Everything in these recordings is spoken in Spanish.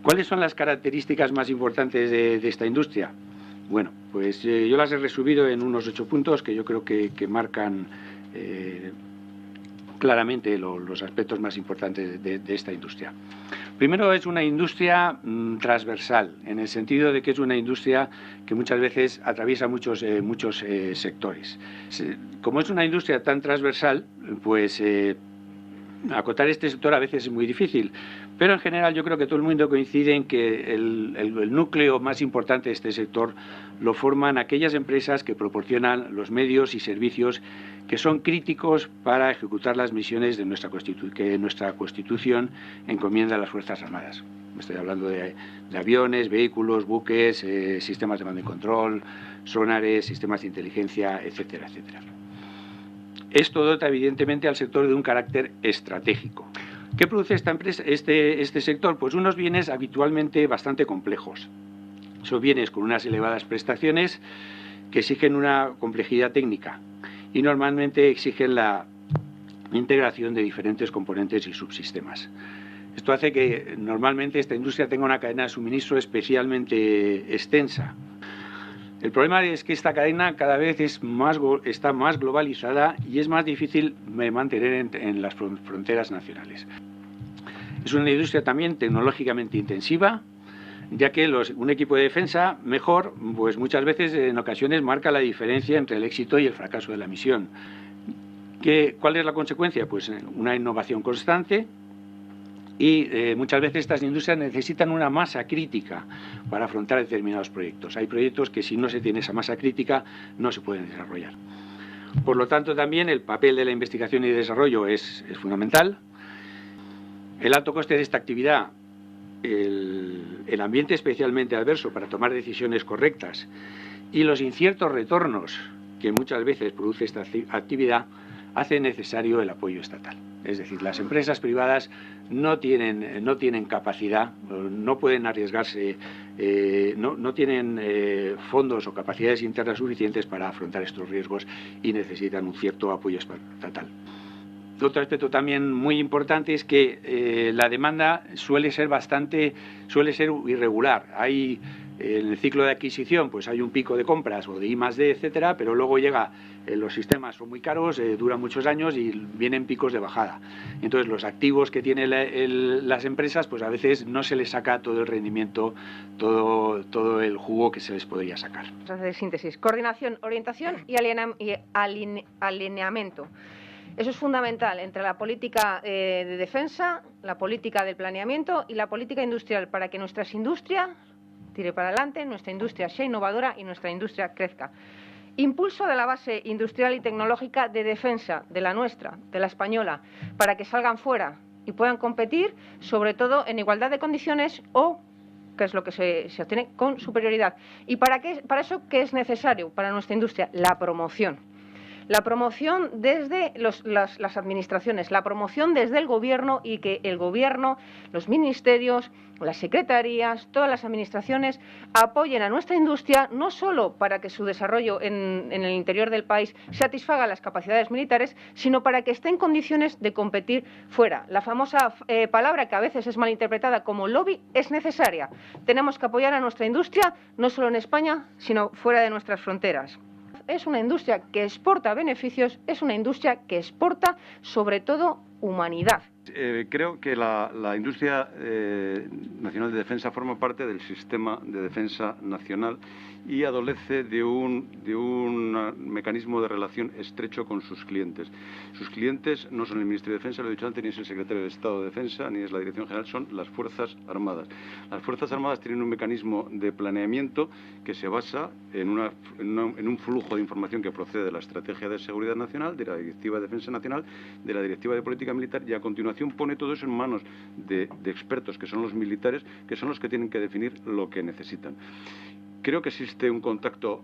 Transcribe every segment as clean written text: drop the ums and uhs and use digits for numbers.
¿Cuáles son las características más importantes de esta industria? Bueno, pues yo las he resumido en unos 8 puntos que yo creo que marcan claramente los aspectos más importantes de esta industria. Primero, es una industria transversal, en el sentido de que es una industria que muchas veces atraviesa muchos sectores. Como es una industria tan transversal, pues acotar este sector a veces es muy difícil, pero en general yo creo que todo el mundo coincide en que el núcleo más importante de este sector lo forman aquellas empresas que proporcionan los medios y servicios que son críticos para ejecutar las misiones que nuestra Constitución encomienda a las Fuerzas Armadas. Estoy hablando de aviones, vehículos, buques, sistemas de mando y control, sonares, sistemas de inteligencia, etcétera, etcétera. Esto dota evidentemente al sector de un carácter estratégico. ¿Qué produce esta empresa, este sector? Pues unos bienes habitualmente bastante complejos. Son bienes con unas elevadas prestaciones que exigen una complejidad técnica y normalmente exigen la integración de diferentes componentes y subsistemas. Esto hace que normalmente esta industria tenga una cadena de suministro especialmente extensa. El problema es que esta cadena cada vez está más globalizada y es más difícil mantener en las fronteras nacionales. Es una industria también tecnológicamente intensiva, ya que un equipo de defensa mejor, pues muchas veces en ocasiones marca la diferencia entre el éxito y el fracaso de la misión. ¿Cuál es la consecuencia? Pues una innovación constante. Y muchas veces estas industrias necesitan una masa crítica para afrontar determinados proyectos. Hay proyectos que si no se tiene esa masa crítica no se pueden desarrollar. Por lo tanto, también el papel de la investigación y desarrollo es fundamental. El alto coste de esta actividad, el ambiente especialmente adverso para tomar decisiones correctas y los inciertos retornos que muchas veces produce esta actividad hace necesario el apoyo estatal. Es decir, las empresas privadas no tienen capacidad, no pueden arriesgarse, no tienen fondos o capacidades internas suficientes para afrontar estos riesgos y necesitan un cierto apoyo estatal. Otro aspecto también muy importante es que la demanda suele ser irregular. En el ciclo de adquisición pues hay un pico de compras o de I+D, etcétera, pero luego los sistemas son muy caros, duran muchos años y vienen picos de bajada. Entonces los activos que tienen las empresas pues a veces no se les saca todo el rendimiento, todo el jugo que se les podría sacar. De síntesis, coordinación, orientación y alineamiento. Eso es fundamental entre la política de defensa, la política del planeamiento y la política industrial para que nuestras industrias tire para adelante, nuestra industria sea innovadora y nuestra industria crezca. Impulso de la base industrial y tecnológica de defensa, de la nuestra, de la española, para que salgan fuera y puedan competir, sobre todo en igualdad de condiciones o, que es lo que se obtiene, con superioridad. ¿Y para eso qué es necesario para nuestra industria? La promoción. La promoción desde las administraciones, la promoción desde el gobierno y que el gobierno, los ministerios, las secretarías, todas las administraciones apoyen a nuestra industria no solo para que su desarrollo en el interior del país satisfaga las capacidades militares, sino para que esté en condiciones de competir fuera. La famosa palabra que a veces es malinterpretada como lobby es necesaria. Tenemos que apoyar a nuestra industria no solo en España, sino fuera de nuestras fronteras. Es una industria que exporta beneficios, es una industria que exporta sobre todo humanidad. Creo que la industria nacional de defensa forma parte del sistema de defensa nacional y adolece de un mecanismo de relación estrecho con sus clientes. Sus clientes no son el Ministerio de Defensa, lo he dicho antes, ni es el Secretario de Estado de Defensa, ni es la Dirección General, son las Fuerzas Armadas. Las Fuerzas Armadas tienen un mecanismo de planeamiento que se basa en un flujo de información que procede de la Estrategia de Seguridad Nacional, de la Directiva de Defensa Nacional, de la Directiva de Política Militar, y a continuación pone todo eso en manos de expertos, que son los militares, que son los que tienen que definir lo que necesitan. Creo que existe un contacto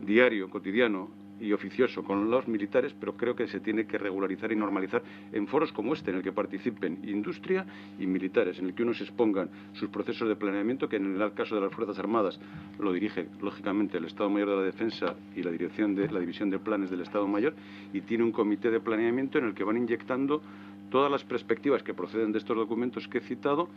diario, cotidiano y oficioso con los militares, pero creo que se tiene que regularizar y normalizar en foros como este, en el que participen industria y militares, en el que unos expongan sus procesos de planeamiento, que en el caso de las Fuerzas Armadas lo dirige, lógicamente, el Estado Mayor de la Defensa y la División de Planes del Estado Mayor, y tiene un comité de planeamiento en el que van inyectando todas las perspectivas que proceden de estos documentos que he citado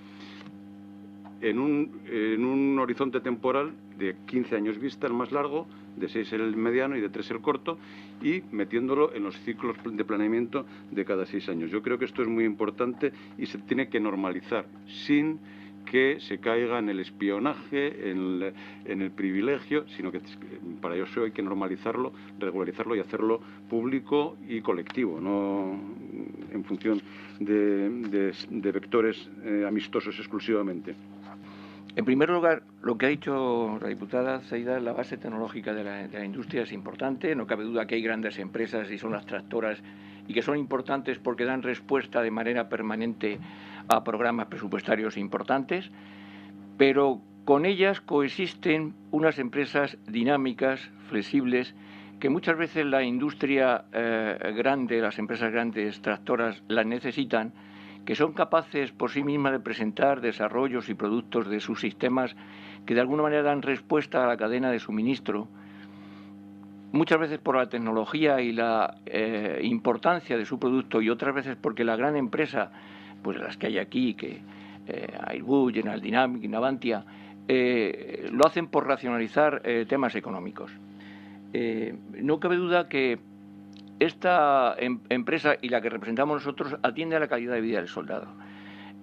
en un horizonte temporal de 15 años vista, el más largo, de 6 el mediano y de 3 el corto, y metiéndolo en los ciclos de planeamiento de cada 6 años. Yo creo que esto es muy importante y se tiene que normalizar sin que se caiga en el espionaje, en el privilegio, sino que para eso hay que normalizarlo, regularizarlo y hacerlo público y colectivo, no en función de vectores amistosos exclusivamente. En primer lugar, lo que ha dicho la diputada Zaida, la base tecnológica de la industria es importante. No cabe duda que hay grandes empresas y son las tractoras y que son importantes porque dan respuesta de manera permanente a programas presupuestarios importantes, pero con ellas coexisten unas empresas dinámicas, flexibles, que muchas veces la industria grande, las empresas grandes tractoras las necesitan, que son capaces por sí mismas de presentar desarrollos y productos de sus sistemas que de alguna manera dan respuesta a la cadena de suministro, muchas veces por la tecnología y la importancia de su producto, y otras veces porque la gran empresa, pues las que hay aquí, que Airbus, General Dynamics, Navantia, lo hacen por racionalizar temas económicos. No cabe duda que esta empresa y la que representamos nosotros atiende a la calidad de vida del soldado.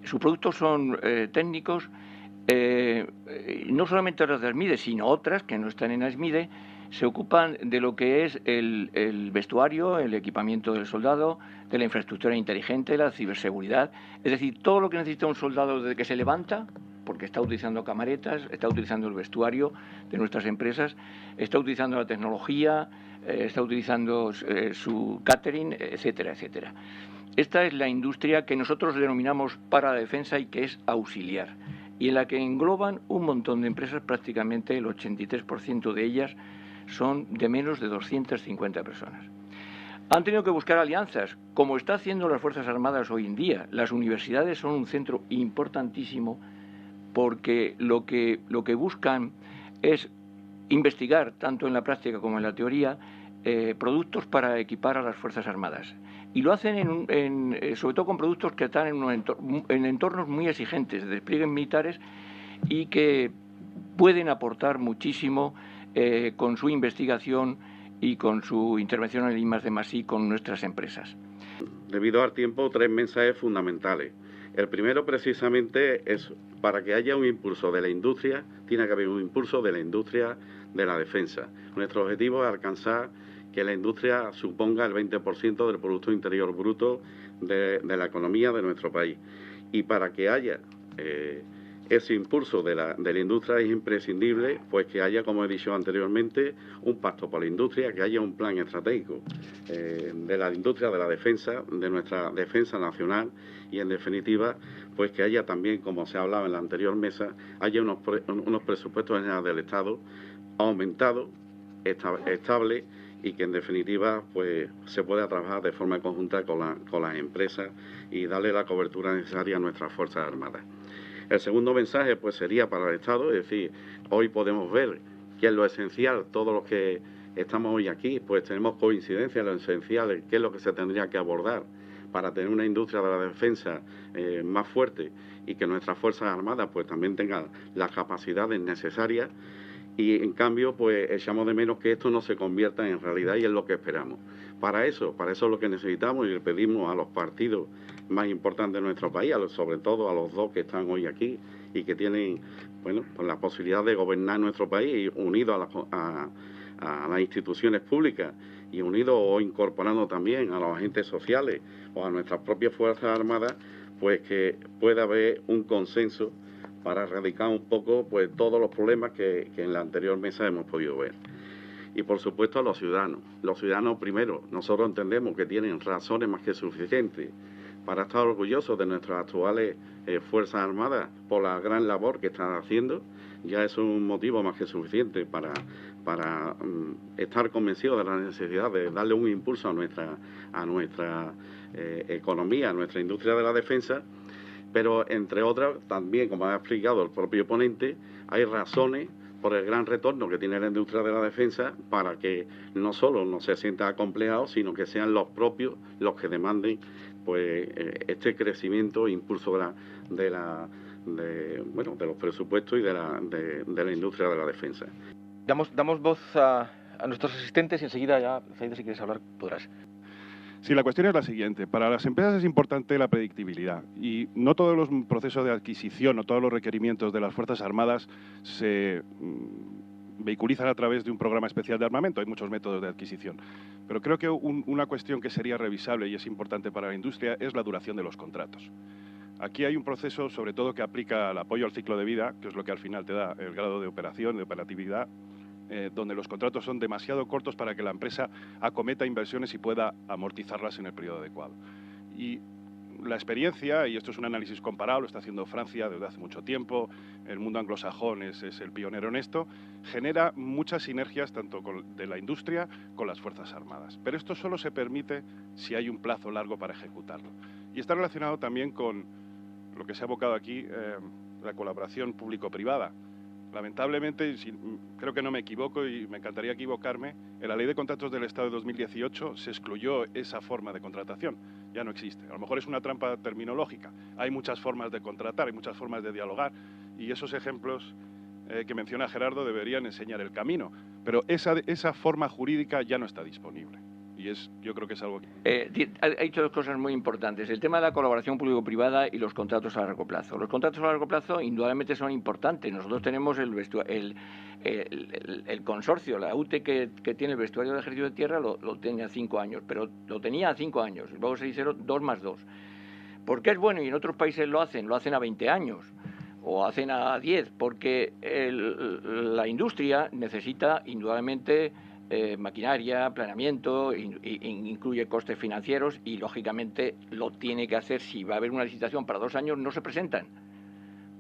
Sus productos son técnicos, no solamente las de ASMIDE, sino otras que no están en ASMIDE, se ocupan de lo que es el vestuario, el equipamiento del soldado, de la infraestructura inteligente, la ciberseguridad, es decir, todo lo que necesita un soldado desde que se levanta, porque está utilizando camaretas, está utilizando el vestuario de nuestras empresas, está utilizando la tecnología, está utilizando su catering, etcétera, etcétera. Esta es la industria que nosotros denominamos para la defensa y que es auxiliar, y en la que engloban un montón de empresas, prácticamente el 83% de ellas son de menos de 250 personas. Han tenido que buscar alianzas, como está haciendo las Fuerzas Armadas hoy en día. Las universidades son un centro importantísimo porque lo que buscan es investigar, tanto en la práctica como en la teoría, productos para equipar a las Fuerzas Armadas. Y lo hacen sobre todo con productos que están en entornos muy exigentes, de despliegues militares, y que pueden aportar muchísimo con su investigación y con su intervención en el I+D+I con nuestras empresas. Debido al tiempo, 3 mensajes fundamentales. El primero, precisamente, es para que haya un impulso de la industria, tiene que haber un impulso de la industria de la defensa. Nuestro objetivo es alcanzar que la industria suponga el 20% del Producto Interior Bruto de la economía de nuestro país. Y para que haya ese impulso de la industria es imprescindible, pues que haya, como he dicho anteriormente, un pacto por la industria, que haya un plan estratégico de la industria de la defensa, de nuestra defensa nacional, y en definitiva, pues que haya también, como se ha hablado en la anterior mesa, haya unos presupuestos generales del Estado aumentados, estables, y que en definitiva pues se pueda trabajar de forma conjunta con las empresas y darle la cobertura necesaria a nuestras Fuerzas Armadas. El segundo mensaje pues sería para el Estado, es decir, hoy podemos ver que es lo esencial, todos los que estamos hoy aquí, pues tenemos coincidencia en lo esencial, qué es lo que se tendría que abordar para tener una industria de la defensa más fuerte y que nuestras Fuerzas Armadas pues también tengan las capacidades necesarias. Y en cambio, pues echamos de menos que esto no se convierta en realidad, y es lo que esperamos. Para eso es lo que necesitamos, y le pedimos a los partidos más importantes de nuestro país, sobre todo a los dos que están hoy aquí y que tienen, bueno, pues la posibilidad de gobernar nuestro país, unidos a las instituciones públicas y unidos o incorporando también a los agentes sociales o a nuestras propias Fuerzas Armadas, pues que pueda haber un consenso para erradicar un poco pues todos los problemas que en la anterior mesa hemos podido ver. Y por supuesto a los ciudadanos. Los ciudadanos, primero, nosotros entendemos que tienen razones más que suficientes para estar orgullosos de nuestras actuales Fuerzas Armadas por la gran labor que están haciendo. Ya es un motivo más que suficiente para estar convencidos de la necesidad de darle un impulso a nuestra economía, a nuestra industria de la defensa. Pero, entre otras, también, como ha explicado el propio ponente, hay razones por el gran retorno que tiene la industria de la defensa para que no solo no se sienta acomplejado, sino que sean los propios los que demanden pues este crecimiento e impulso de los presupuestos y de la industria de la defensa. Damos voz a nuestros asistentes y enseguida ya, Zaida, si quieres hablar, podrás. Sí, la cuestión es la siguiente. Para las empresas es importante la predictibilidad y no todos los procesos de adquisición o todos los requerimientos de las Fuerzas Armadas se vehiculizan a través de un programa especial de armamento. Hay muchos métodos de adquisición. Pero creo que una cuestión que sería revisable y es importante para la industria es la duración de los contratos. Aquí hay un proceso, sobre todo, que aplica el apoyo al ciclo de vida, que es lo que al final te da el grado de operación, de operatividad, donde los contratos son demasiado cortos para que la empresa acometa inversiones y pueda amortizarlas en el periodo adecuado. Y la experiencia, y esto es un análisis comparado, lo está haciendo Francia desde hace mucho tiempo, el mundo anglosajón es el pionero en esto, genera muchas sinergias tanto de la industria con las Fuerzas Armadas. Pero esto solo se permite si hay un plazo largo para ejecutarlo. Y está relacionado también con lo que se ha evocado aquí, la colaboración público-privada. Lamentablemente, creo que no me equivoco y me encantaría equivocarme, en la Ley de Contratos del Estado de 2018 se excluyó esa forma de contratación. Ya no existe. A lo mejor es una trampa terminológica. Hay muchas formas de contratar, hay muchas formas de dialogar y esos ejemplos que menciona Gerardo deberían enseñar el camino. Pero esa forma jurídica ya no está disponible. Y yo creo que es algo que... Ha dicho dos cosas muy importantes. El tema de la colaboración público-privada y los contratos a largo plazo. Los contratos a largo plazo indudablemente son importantes. Nosotros tenemos el consorcio, la UTE que tiene el vestuario del Ejército de Tierra lo tenía 5 años, pero lo tenía a 5 años. Luego se hicieron 2 más 2. ¿Por qué es bueno? Y en otros países lo hacen a 20 años o hacen a 10, porque la industria necesita indudablemente maquinaria, planeamiento, incluye costes financieros y, lógicamente, lo tiene que hacer. Si va a haber una licitación para 2 años, no se presentan.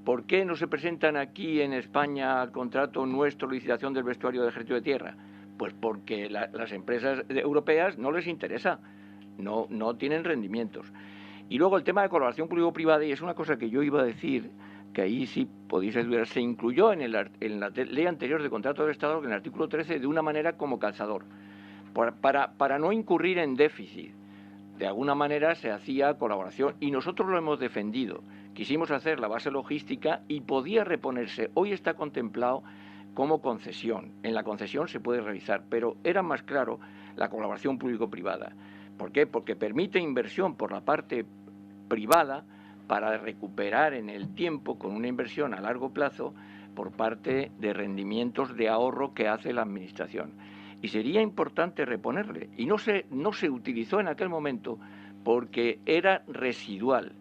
¿Por qué no se presentan aquí en España al contrato nuestro, licitación del vestuario del Ejército de Tierra? Pues porque las empresas europeas no les interesa, no tienen rendimientos. Y luego el tema de colaboración público-privada, y es una cosa que yo iba a decir, que ahí sí podéis ayudar, se incluyó en la ley anterior de contrato de Estado, en el artículo 13, de una manera como calzador, para no incurrir en déficit. De alguna manera se hacía colaboración y nosotros lo hemos defendido. Quisimos hacer la base logística y podía reponerse. Hoy está contemplado como concesión. En la concesión se puede realizar, pero era más claro la colaboración público-privada. ¿Por qué? Porque permite inversión por la parte privada para recuperar en el tiempo, con una inversión a largo plazo, por parte de rendimientos de ahorro que hace la Administración. Y sería importante reponerle. Y no se utilizó en aquel momento porque era residual.